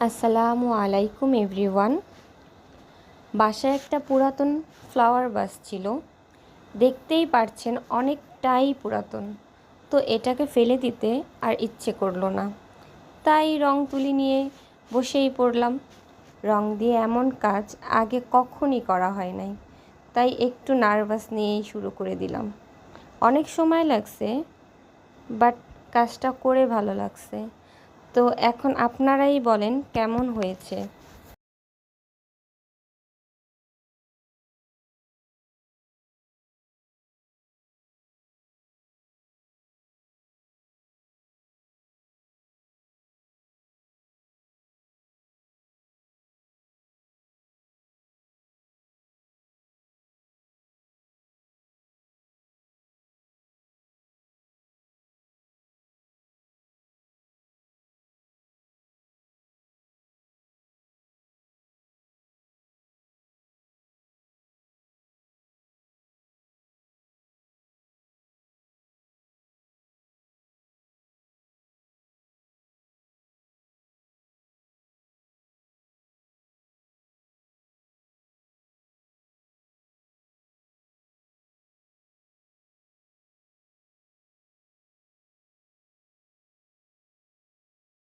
আসসালামু আলাইকুম এভরিওয়ান। বাসায় একটা পুরাতন ফ্লাওয়ার ভাস ছিল, দেখতেই পারছেন অনেকটাই পুরাতন। তো এটাকে ফেলে দিতে আর ইচ্ছে করলো না, তাই রং তুলি নিয়ে বসেই পড়লাম। রং দিয়ে এমন কাজ আগে কখনই করা হয় নাই, তাই একটু নার্ভাস নিয়েই শুরু করে দিলাম। অনেক সময় লাগছে, বাট কাজটা করে ভালো লাগছে। তো এখন আপনারাই বলেন কেমন হয়েছে।